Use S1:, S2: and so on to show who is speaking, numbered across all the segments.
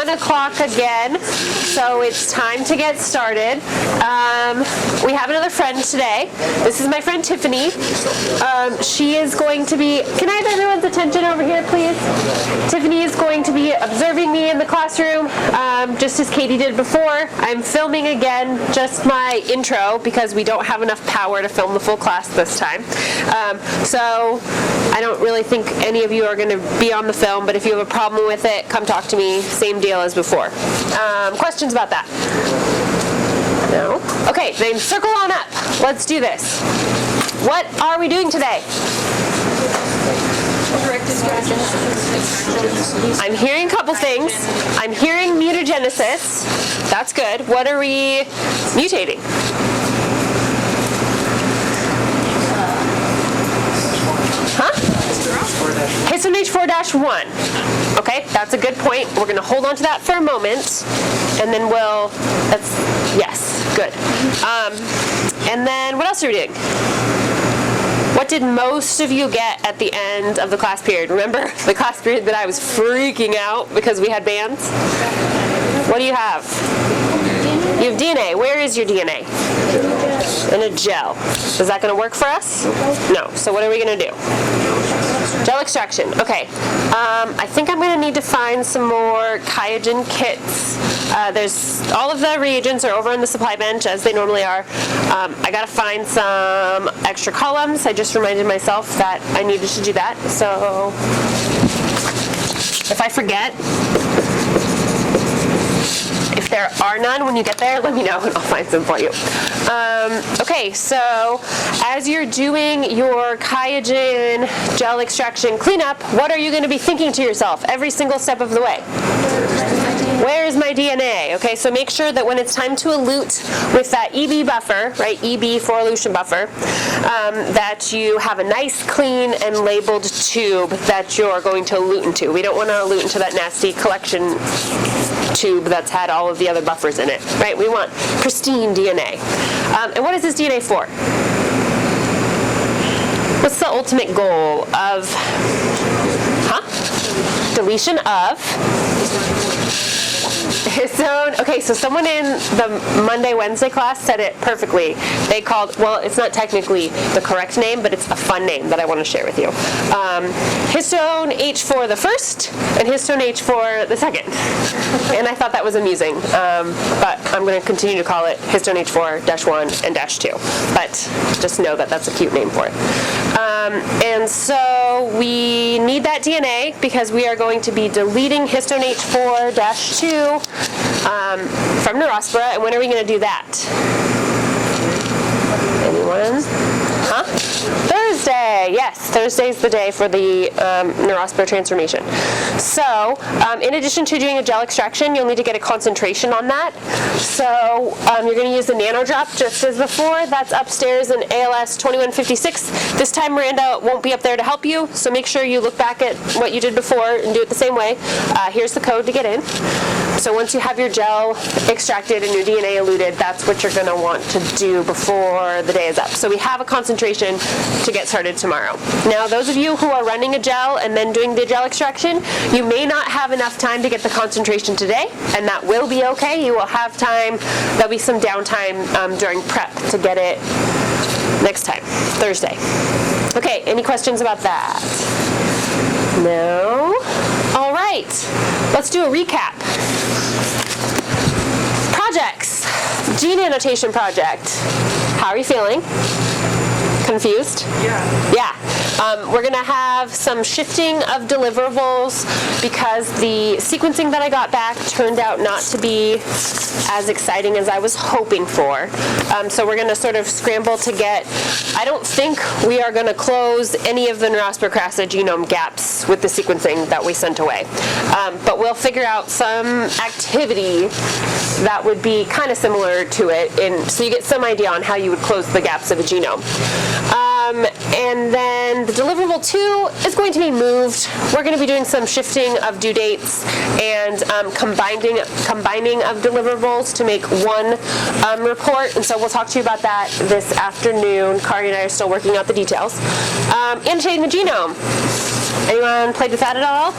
S1: 1 o'clock again, so it's time to get started. We have another friend today. This is my friend Tiffany. She is going to be, can I have everyone's attention over here, please? Tiffany is going to be observing me in the classroom, just as Katie did before. I'm filming again just my intro because we don't have enough power to film the full class this time. So I don't really think any of you are going to be on the film, but if you have a problem with it, come talk to me. Same deal as before. Questions about that? No? Okay, then circle on up. Let's do this. What are we doing today? I'm hearing a couple things. I'm hearing mutagenesis. That's good. What are we mutating? Huh? Histone H4-1. Okay, that's a good point. We're going to hold on to that for a moment, and then yes, good. And then what else are we doing? What did most of you get at the end of the class period? Remember the class period that I was freaking out because we had bands? What do you have? You have DNA. Where is your DNA? In a gel. Is that going to work for us? No. So what are we going to do? Gel extraction. Okay. I think I'm going to need to find some more Qiagen kits. There's all of the reagents are over on the supply bench as they normally are. I got to find some extra columns. I just reminded myself that I needed to do that. So if I forget, if there are none when you get there, let me know and I'll find some for you. Okay, so as you're doing your Qiagen gel extraction cleanup, what are you going to be thinking to yourself every single step of the way? Where is my DNA? Okay, so make sure that when it's time to elute with that EB buffer, right, EB for elution buffer, that you have a nice, clean, and labeled tube that you're going to elute into. We don't want to elute into that nasty collection tube that's had all of the other buffers in it, right? We want pristine DNA. And what is this DNA for? What's the ultimate goal of, deletion of histone. Okay, so someone in the Monday-Wednesday class said it perfectly. They called, well, it's not technically the correct name, but it's a fun name that I want to share with you. Histone H4 the first and histone H4 the second. And I thought that was amusing, but I'm going to continue to call it histone H4-1 and -2. But just know that that's a cute name for it. And so we need that DNA because we are going to be deleting histone H4-2 from Neurospora. And when are we going to do that? Anyone? Huh? Thursday. Yes, Thursday's the day for the Neurospora transformation. So, in addition to doing a gel extraction, you'll need to get a concentration on that. So, you're going to use the nano drop just as before. That's upstairs in ALS 2156. This time Miranda won't be up there to help you, so make sure you look back at what you did before and do it the same way. Here's the code to get in. So once you have your gel extracted and your DNA eluted, that's what you're going to want to do before the day is up. So we have a concentration to get started tomorrow. Now, those of you who are running a gel and then doing the gel extraction, you may not have enough time to get the concentration today, and that will be okay. You will have time. There'll be some downtime during prep to get it next time, Thursday. Okay, any questions about that? No? All right, let's do a recap. Projects. Gene annotation project. How are you feeling? Confused? Yeah. Yeah. We're going to have some shifting of deliverables because the sequencing that I got back turned out not to be as exciting as I was hoping for. So we're going to sort of scramble to get, I don't think we are going to close any of the Neurospora crassa genome gaps with the sequencing that we sent away. But we'll figure out some activity that would be kind of similar to it, so you get some idea on how you would close the gaps of a genome. And then the deliverable 2 is going to be moved. We're going to be doing some shifting of due dates and combining of deliverables to make one report. And so we'll talk to you about that this afternoon. Kari and I are still working out the details. Annotating the genome. Anyone played with that at all?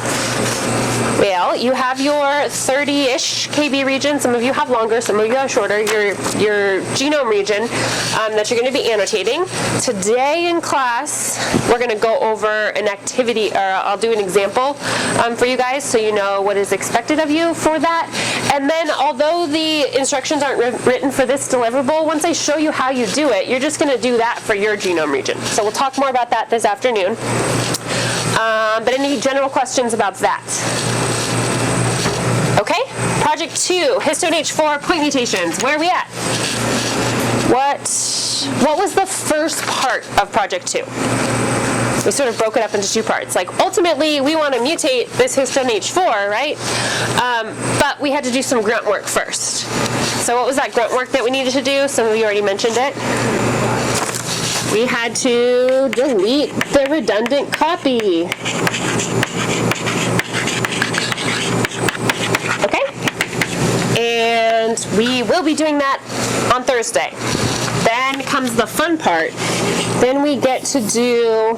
S1: Well, you have your 30-ish kb region. Some of you have longer, some of you have shorter. Your genome region that you're going to be annotating. Today in class, we're going to go over an activity, or I'll do an example for you guys so you know what is expected of you for that. And then, although the instructions aren't written for this deliverable, once I show you how you do it, you're just going to do that for your genome region. So we'll talk more about that this afternoon. But any general questions about that? Okay, project 2, histone H4 point mutations. Where are we at? What was the first part of project 2? We sort of broke it up into 2 parts. Like, ultimately, we want to mutate this histone H4, right? But we had to do some grunt work first. So what was that grunt work that we needed to do? Some of you already mentioned it. We had to delete the redundant copy. Okay? And we will be doing that on Thursday. Then comes the fun part. Then we get to do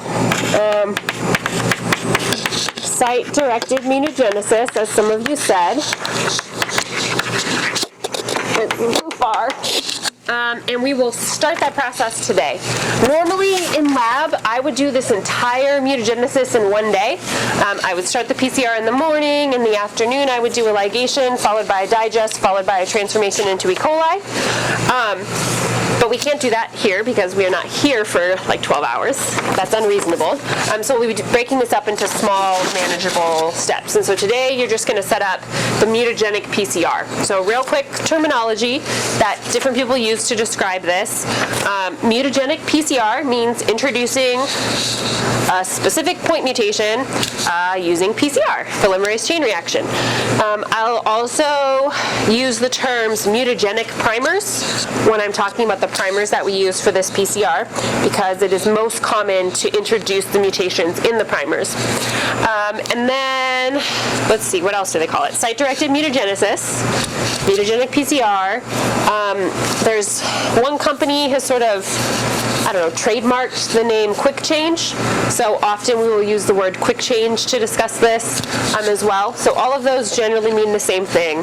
S1: site-directed mutagenesis, as some of you said. It's too far. And we will start that process today. Normally in lab, I would do this entire mutagenesis in one day. I would start the PCR in the morning. In the afternoon, I would do a ligation, followed by a digest, followed by a transformation into E. coli. But we can't do that here because we are not here for like 12 hours. That's unreasonable. So we'll be breaking this up into small, manageable steps. And so today you're just going to set up the mutagenic PCR. So real quick terminology that different people use to describe this. Mutagenic PCR means introducing a specific point mutation using PCR, polymerase chain reaction. I'll also use the terms mutagenic primers when I'm talking about the primers that we use for this PCR, because it is most common to introduce the mutations in the primers. And then, let's see, what else do they call it? Site-directed mutagenesis, mutagenic PCR. There's one company has sort of, I don't know, trademarked the name quick change. So often we will use the word quick change to discuss this as well. So all of those generally mean the same thing.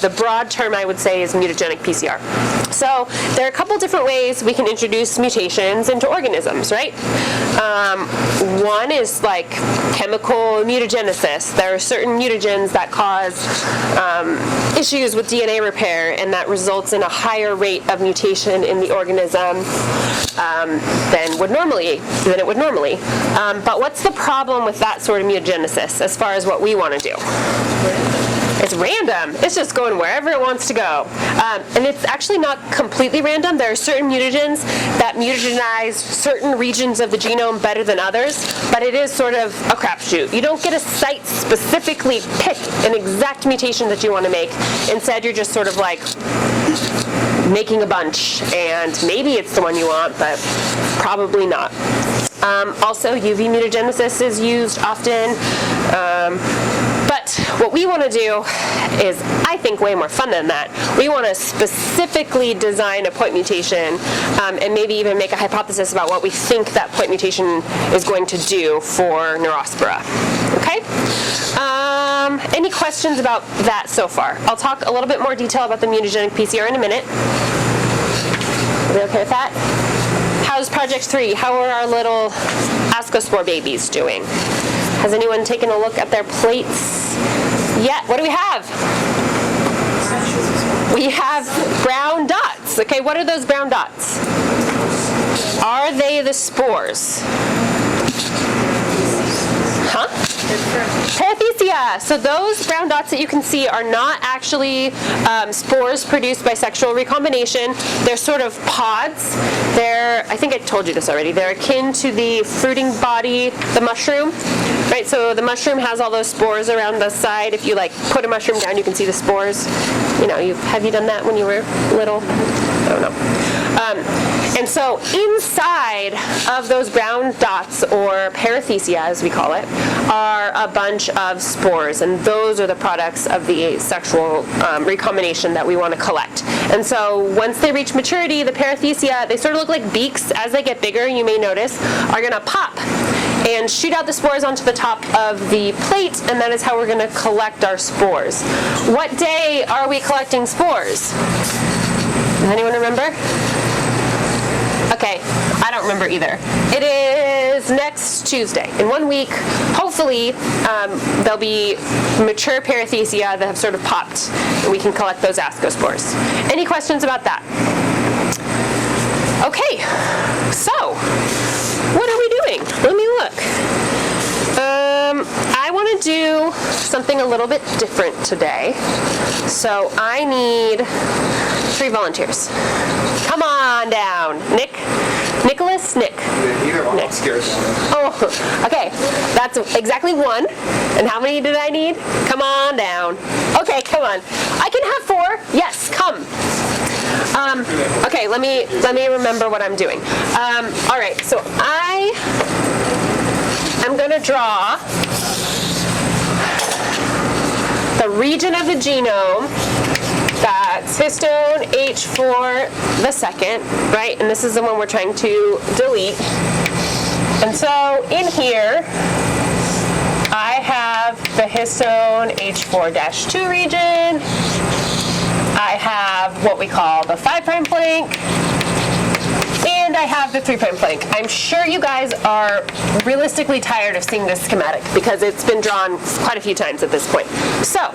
S1: The broad term I would say is mutagenic PCR. So there are a couple different ways we can introduce mutations into organisms, right? One is like chemical mutagenesis. There are certain mutagens that cause issues with DNA repair, and that results in a higher rate of mutation in the organism than it would normally. But what's the problem with that sort of mutagenesis as far as what we want to do? It's random. It's just going wherever it wants to go. And it's actually not completely random. There are certain mutagens that mutagenize certain regions of the genome better than others, but it is sort of a crapshoot. You don't get a site specifically pick an exact mutation that you want to make. Instead, you're just sort of like making a bunch, and maybe it's the one you want, but probably not. Also, UV mutagenesis is used often. But what we want to do is, I think, way more fun than that. We want to specifically design a point mutation and maybe even make a hypothesis about what we think that point mutation is going to do for Neurospora. Okay? Any questions about that so far? I'll talk a little bit more detail about the mutagenic PCR in a minute. Are we okay with that? How's project 3? How are our little ascospore babies doing? Has anyone taken a look at their plates yet? What do we have? We have brown dots. Okay, what are those brown dots? Are they the spores? Huh? Parathecia. So those brown dots that you can see are not actually spores produced by sexual recombination. They're sort of pods. I think I told you this already. They're akin to the fruiting body, the mushroom. Right, so the mushroom has all those spores around the side. If you like put a mushroom down, you can see the spores. You know, have you done that when you were little? I don't know. And so inside of those brown dots, or parathecia as we call it, are a bunch of spores, and those are the products of the sexual recombination that we want to collect. And so once they reach maturity, the parathecia, they sort of look like beaks. As they get bigger, you may notice, are going to pop. and shoot out the spores onto the top of the plate, and that is how we're going to collect our spores. What day are we collecting spores? Does anyone remember? Okay, I don't remember either. It is next Tuesday. In 1 week, hopefully, there'll be mature parathecia that have sort of popped, and we can collect those ascospores. Any questions about that? Okay, so what are we doing? Let me look. I want to do something a little bit different today. So I need 3 volunteers. Come on down. Nick? Nicholas? Nick.
S2: Nick. Scared.
S1: Oh, okay. That's exactly 1. And how many did I need? Come on down. Okay, come on. I can have 4. Yes, come. Okay, let me remember what I'm doing. All right, so I am going to draw the region of the genome that's histone H4 the second, right? And this is the one we're trying to delete. And so in here, I have the histone H4-2 region. I have what we call the 5' flank, and I have the 3' flank. I'm sure you guys are realistically tired of seeing this schematic because it's been drawn quite a few times at this point. So,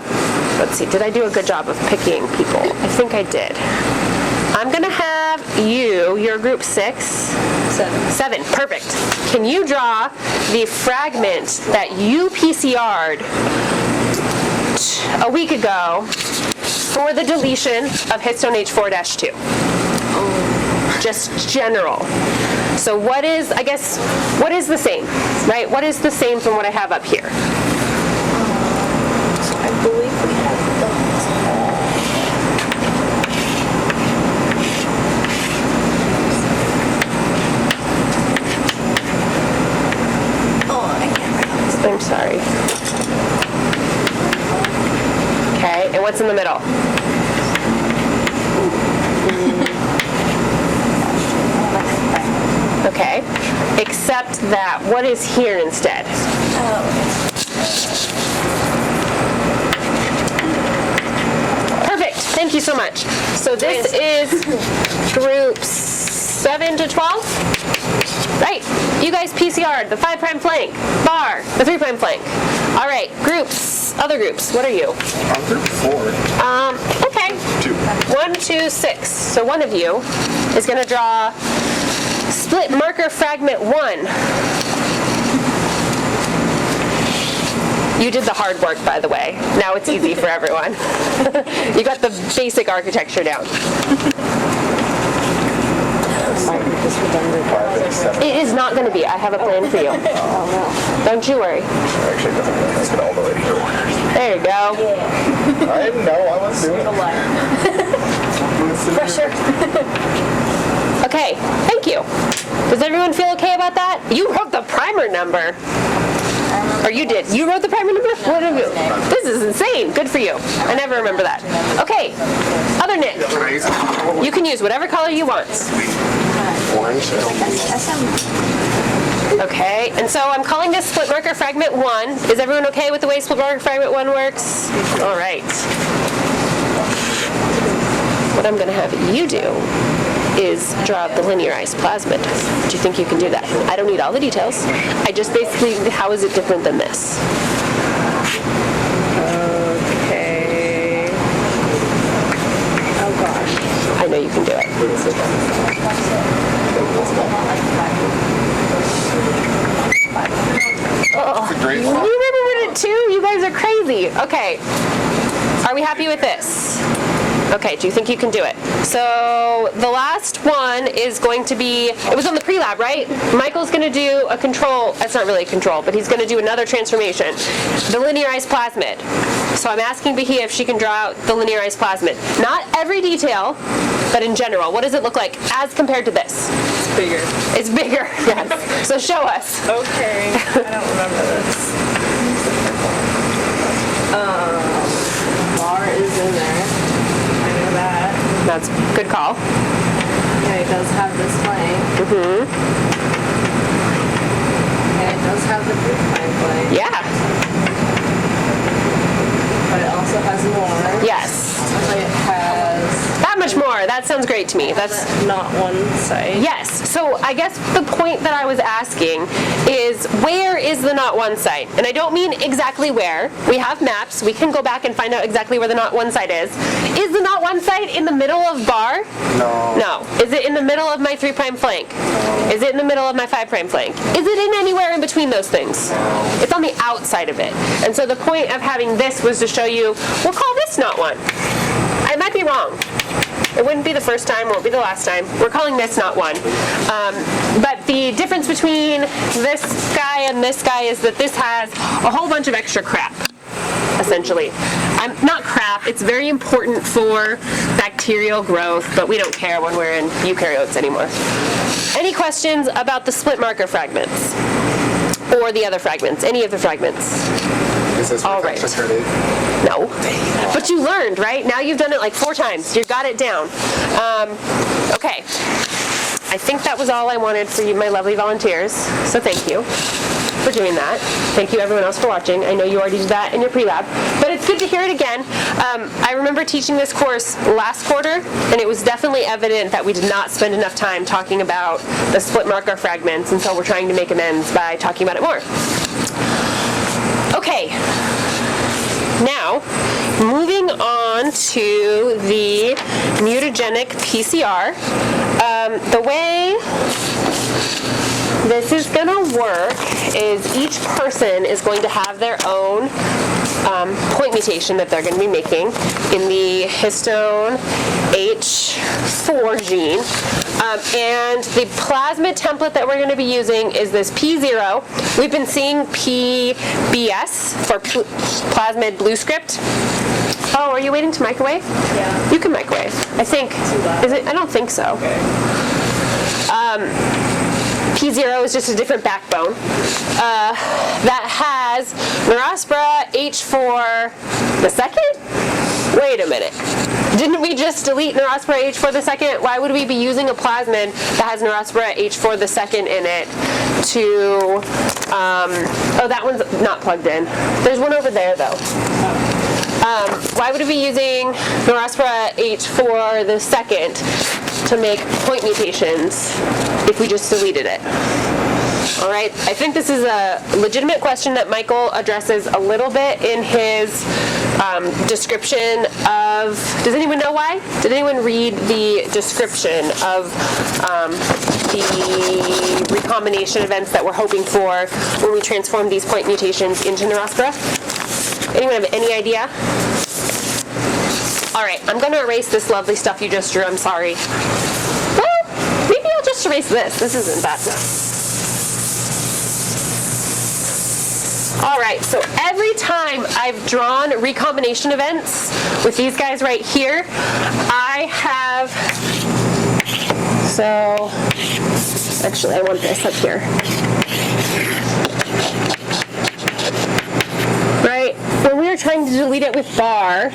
S1: let's see, did I do a good job of picking people? I think I did. I'm gonna have you're group 6? 7, perfect. Can you draw the fragment that you PCR'd a week ago for the deletion of histone H4-2? Just general. So what is the same, right? What is the same from what I have up here?
S3: I believe we have those. Oh, I can't write this.
S1: I'm sorry. Okay, and what's in the middle? Okay, except that, what is here instead? Perfect, thank you so much. So this is groups 7 to 12? Right, you guys PCR'd the 5' flank, bar, the 3' flank. All right, groups, other groups, what are you?
S2: I'm group 4.
S1: Okay.
S2: 2.
S1: 1, 2, 6. So one of you is going to draw split marker fragment 1. You did the hard work, by the way. Now it's easy for everyone. You got the basic architecture down. It is not going to be. I have a plan for you. Don't you worry.
S2: Actually, it doesn't really. It's got all the way to your orders.
S1: There you go.
S2: I didn't know I was doing it.
S3: Pressure.
S1: Okay, thank you. Does everyone feel okay about that? You wrote the primer number. Or you did. You wrote the primer number? What have you? This is insane. Good for you. I never remember that. Okay, other Nick. You can use whatever color you want.
S2: Orange.
S1: Okay, and so I'm calling this split marker fragment 1. Is everyone okay with the way split marker fragment 1 works? All right. What I'm going to have you do is draw the linearized plasmid. Do you think you can do that? I don't need all the details. I just basically, how is it different than this? Okay. Oh gosh. I know you can do it. Oh, you remembered it too? You guys are crazy. Okay. Are we happy with this? Okay, do you think you can do it? So the last one is going to be, it was on the pre-lab, right? Michael's going to do a control, that's not really a control, but he's going to do another transformation, the linearized plasmid. So I'm asking Bahia if she can draw out the linearized plasmid. Not every detail, but in general. What does it look like as compared to this?
S3: It's bigger.
S1: It's bigger, yes. So show us.
S3: Okay. I don't remember this. Bar is in there. I know that.
S1: That's a good call.
S3: Yeah, it does have this flank.
S1: Mm-hmm.
S3: And it does have the 3' flank.
S1: Yeah.
S3: But it also has more.
S1: Yes.
S3: Like it has
S1: That much more. That sounds great to me. That's
S3: not one side.
S1: yes. So I guess the point that I was asking is, where is the not one site? And I don't mean exactly where. We have maps. We can go back and find out exactly where the not one site is. Is the not one site in the middle of bar?
S2: No.
S1: No. Is it in the middle of my 3' flank? Is it in the middle of my 5' flank? Is it in anywhere in between those things? It's on the outside of it. And so the point of having this was to show you, we'll call this not one. I might be wrong. It wouldn't be the first time, won't be the last time. We're calling this not one. But the difference between this guy and this guy is that this has a whole bunch of extra crap, essentially. Not crap, it's very important for bacterial growth, but we don't care when we're in eukaryotes anymore. Any questions about the split marker fragments? Or the other fragments? Any of the fragments?
S2: Is this
S1: All
S2: what
S1: right.
S2: just heard?
S1: No. But you learned, right? Now you've done it like 4 times. You got it down. Okay. I think that was all I wanted for you, my lovely volunteers. So thank you for doing that. Thank you everyone else for watching. I know you already did that in your pre-lab, but it's good to hear it again. I remember teaching this course last quarter, and it was definitely evident that we did not spend enough time talking about the split marker fragments, and so we're trying to make amends by talking about it more. Okay. Now, moving on to the mutagenic PCR. The way this is going to work is each person is going to have their own point mutation that they're going to be making in the histone H4 gene. And the plasmid template that we're going to be using is this P0. We've been seeing PBS for plasmid blue script. Oh, are you waiting to microwave?
S3: Yeah.
S1: You can microwave. I think. Is it? I don't think so.
S3: Okay.
S1: P0 is just a different backbone that has Neurospora H4 the second? Wait a minute. Didn't we just delete Neurospora H4 the second? Why would we be using a plasmid that has Neurospora H4 the second in it to, oh, that one's not plugged in. There's one over there though. Why would we be using Neurospora H4 the second to make point mutations if we just deleted it? All right, I think this is a legitimate question that Michael addresses a little bit in his description of, does anyone know why? Did anyone read the description of the recombination events that we're hoping for when we transform these point mutations into Neurospora? Anyone have any idea? All right, I'm going to erase this lovely stuff you just drew. I'm sorry. Well, maybe I'll just erase this. This isn't bad enough. All right, so every time I've drawn recombination events with these guys right here, I have, so actually I want this up here. Right, when we were trying to delete it with bar,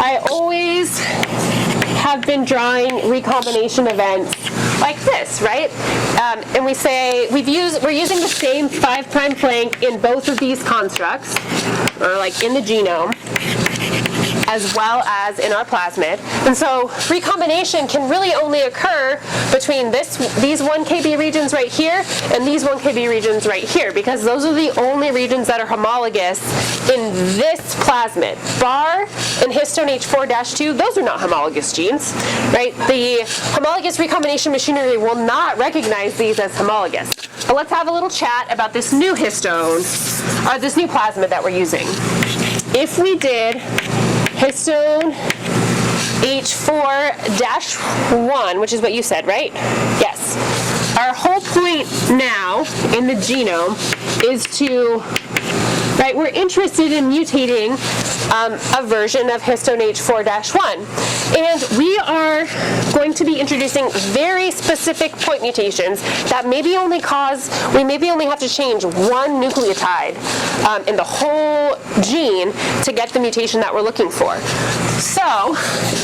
S1: I always have been drawing recombination events like this, right? And we say we're using the same 5' flank in both of these constructs, or like in the genome, as well as in our plasmid. And so recombination can really only occur between these 1 kb regions right here and these 1 kb regions right here, because those are the only regions that are homologous in this plasmid. Bar and histone H4-2, those are not homologous genes, right? The homologous recombination machinery will not recognize these as homologous. But let's have a little chat about this new histone, or this new plasmid that we're using. If we did histone H4-1, which is what you said, right? Yes. Our whole point now in the genome is to, right, we're interested in mutating a version of histone H4-1. And we are going to be introducing very specific point mutations that maybe only we maybe only have to change 1 nucleotide in the whole gene to get the mutation that we're looking for. So,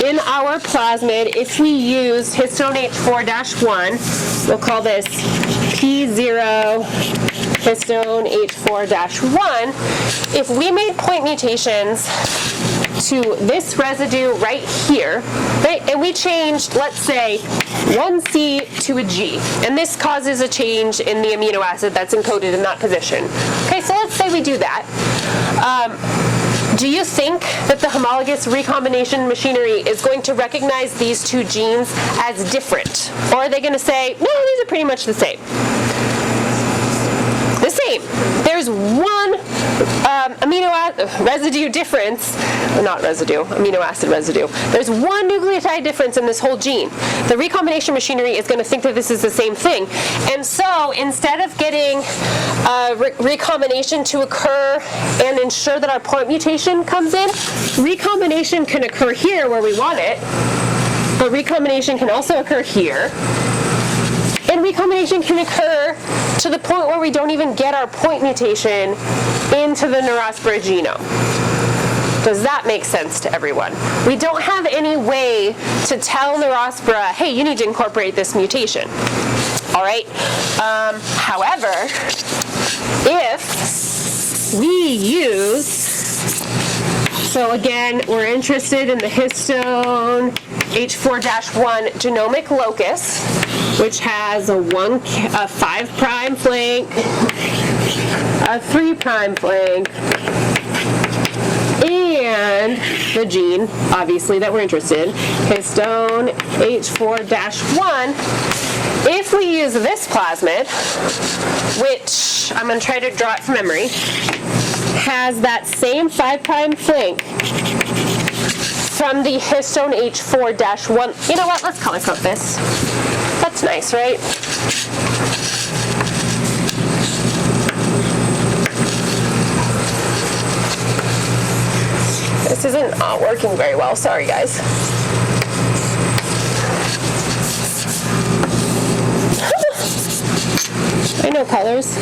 S1: in our plasmid, if we use histone H4-1, we'll call this P0 histone H4-1, if we made point mutations to this residue right here, right, and we changed, let's say, one C to a G, and this causes a change in the amino acid that's encoded in that position. Okay, so let's say we do that. Do you think that the homologous recombination machinery is going to recognize these two genes as different? Or are they going to say, no, these are pretty much the same? The same. There's one residue difference, not residue, amino acid residue. There's one nucleotide difference in this whole gene. The recombination machinery is going to think that this is the same thing. And so instead of getting recombination to occur and ensure that our point mutation comes in, recombination can occur here where we want it, but recombination can also occur here. And recombination can occur to the point where we don't even get our point mutation into the Neurospora genome. Does that make sense to everyone? We don't have any way to tell Neurospora, hey, you need to incorporate this mutation. All right? However, if we use, so again, we're interested in the histone H4-1 genomic locus, which has a 5' flank, a 3' flank, and the gene, obviously, that we're interested in, histone H4-1. If we use this plasmid, which I'm going to try to draw it from memory, has that same 5' flank from the histone H4-1. You know what? Let's color code this. That's nice, right? This isn't working very well. Sorry, guys. I know colors.